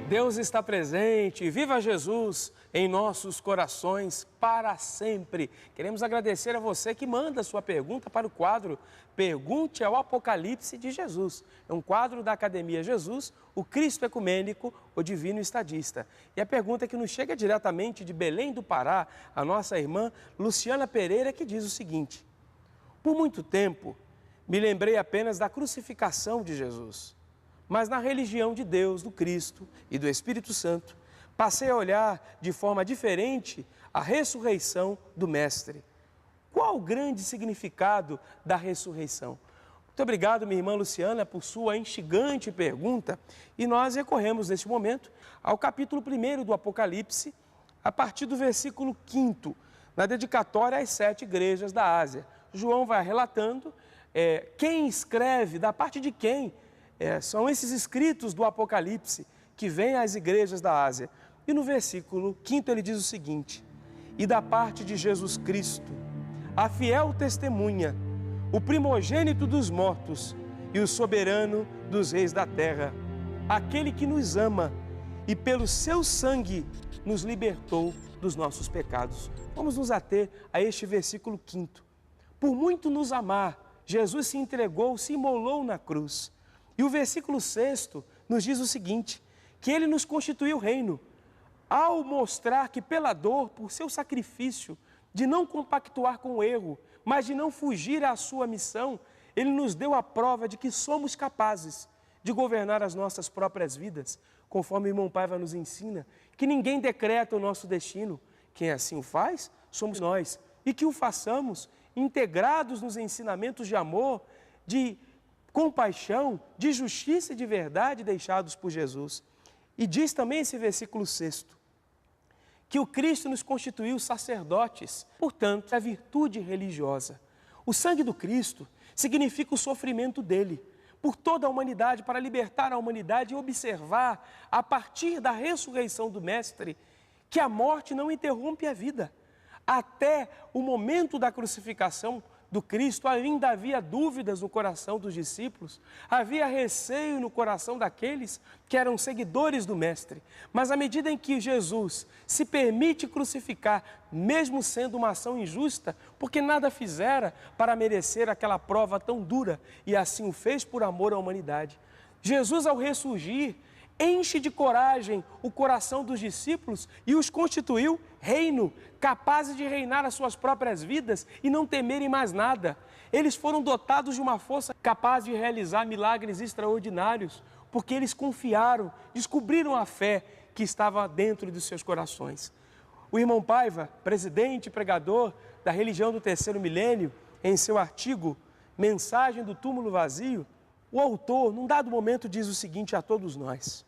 Deus está presente, viva Jesus em nossos corações para sempre. Queremos agradecer a você que manda sua pergunta para o quadro Pergunte ao Apocalipse de Jesus. É um quadro da Academia Jesus, o Cristo Ecumênico, o Divino Estadista. E a pergunta que nos chega diretamente de Belém do Pará, a nossa irmã Luciana Pereira, que diz o seguinte: por muito tempo me lembrei apenas da crucificação de Jesus. Mas na religião de Deus, do Cristo e do Espírito Santo, passei a olhar de forma diferente a ressurreição do Mestre. Qual o grande significado da ressurreição? Muito obrigado, minha irmã Luciana, por sua instigante pergunta. E nós recorremos, neste momento, ao capítulo 1 do Apocalipse, a partir do versículo 5º, na dedicatória às 7 igrejas da Ásia. João vai relatando quem escreve, da parte de quem são esses escritos do Apocalipse que vêm às igrejas da Ásia. E no versículo 5º ele diz o seguinte: e da parte de Jesus Cristo, a fiel testemunha, o primogênito dos mortos e o soberano dos reis da terra, aquele que nos ama e pelo seu sangue nos libertou dos nossos pecados. Vamos nos ater a este versículo 5º. Por muito nos amar, Jesus se entregou, se imolou na cruz. E o versículo 6º nos diz o seguinte: que ele nos constituiu reino, ao mostrar que pela dor, por seu sacrifício, de não compactuar com o erro, mas de não fugir à sua missão, ele nos deu a prova de que somos capazes de governar as nossas próprias vidas, conforme o irmão Paiva nos ensina, que ninguém decreta o nosso destino, quem assim o faz, somos nós, e que o façamos integrados nos ensinamentos de amor, de compaixão, de justiça e de verdade deixados por Jesus. E diz também esse versículo 6º, que o Cristo nos constituiu sacerdotes, portanto, a virtude religiosa. O sangue do Cristo significa o sofrimento dele por toda a humanidade, para libertar a humanidade e observar, a partir da ressurreição do Mestre, que a morte não interrompe a vida. Até o momento da crucificação do Cristo, ainda havia dúvidas no coração dos discípulos, havia receio no coração daqueles que eram seguidores do Mestre. Mas à medida em que Jesus se permite crucificar, mesmo sendo uma ação injusta, porque nada fizera para merecer aquela prova tão dura, e assim o fez por amor à humanidade, Jesus, ao ressurgir, enche de coragem o coração dos discípulos e os constituiu reino, capazes de reinar as suas próprias vidas e não temerem mais nada. Eles foram dotados de uma força capaz de realizar milagres extraordinários, porque eles confiaram, descobriram a fé que estava dentro dos seus corações. O irmão Paiva, presidente e pregador da religião do terceiro milênio, em seu artigo Mensagem do Túmulo Vazio, o autor, num dado momento, diz o seguinte a todos nós: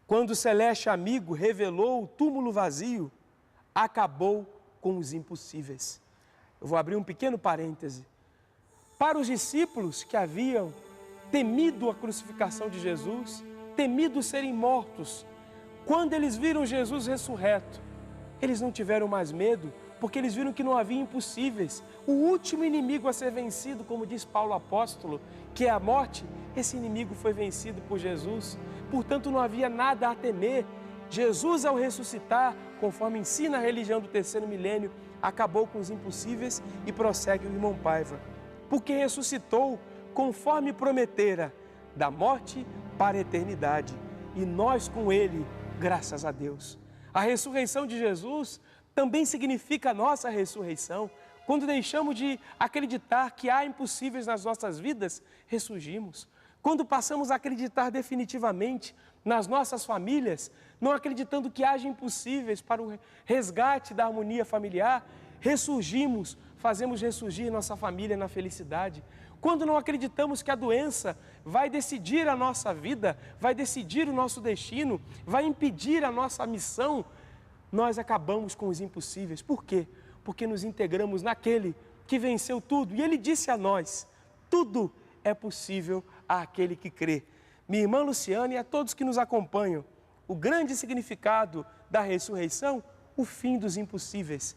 quando o celeste amigo revelou o túmulo vazio, acabou com os impossíveis. Eu vou abrir um pequeno parêntese. Para os discípulos que haviam temido a crucificação de Jesus, temido serem mortos, quando eles viram Jesus ressurreto, eles não tiveram mais medo, porque eles viram que não havia impossíveis. O último inimigo a ser vencido, como diz Paulo apóstolo, que é a morte, esse inimigo foi vencido por Jesus. Portanto, não havia nada a temer. Jesus, ao ressuscitar, conforme ensina a religião do terceiro milênio, acabou com os impossíveis. E prossegue o irmão Paiva: porque ressuscitou, conforme prometera, da morte para a eternidade, e nós com ele, graças a Deus. A ressurreição de Jesus também significa a nossa ressurreição. Quando deixamos de acreditar que há impossíveis nas nossas vidas, ressurgimos. Quando passamos a acreditar definitivamente nas nossas famílias, não acreditando que haja impossíveis para o resgate da harmonia familiar, ressurgimos, fazemos ressurgir nossa família na felicidade. Quando não acreditamos que a doença vai decidir a nossa vida, vai decidir o nosso destino, vai impedir a nossa missão, nós acabamos com os impossíveis. Por quê? Porque nos integramos naquele que venceu tudo. E ele disse a nós: tudo é possível àquele que crê. Minha irmã Luciana e a todos que nos acompanham, o grande significado da ressurreição, o fim dos impossíveis.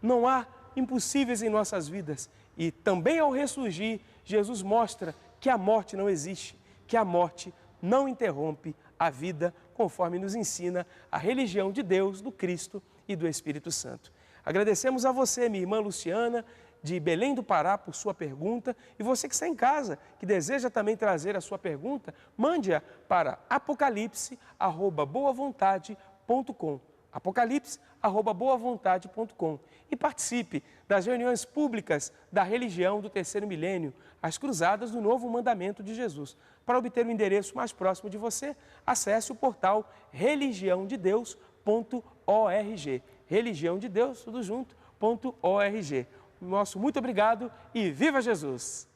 Não há impossíveis em nossas vidas. E também ao ressurgir, Jesus mostra que a morte não existe, que a morte não interrompe a vida conforme nos ensina a religião de Deus, do Cristo e do Espírito Santo. Agradecemos a você, minha irmã Luciana, de Belém do Pará, por sua pergunta. E você que está em casa, que deseja também trazer a sua pergunta, mande-a para apocalipse@boavontade.com. apocalipse@boavontade.com. E participe das reuniões públicas da religião do terceiro milênio, as cruzadas do novo mandamento de Jesus. Para obter o endereço mais próximo de você, acesse o portal religiãodedeus.org. Religião de Deus, tudo junto, .org. Nosso muito obrigado e viva Jesus!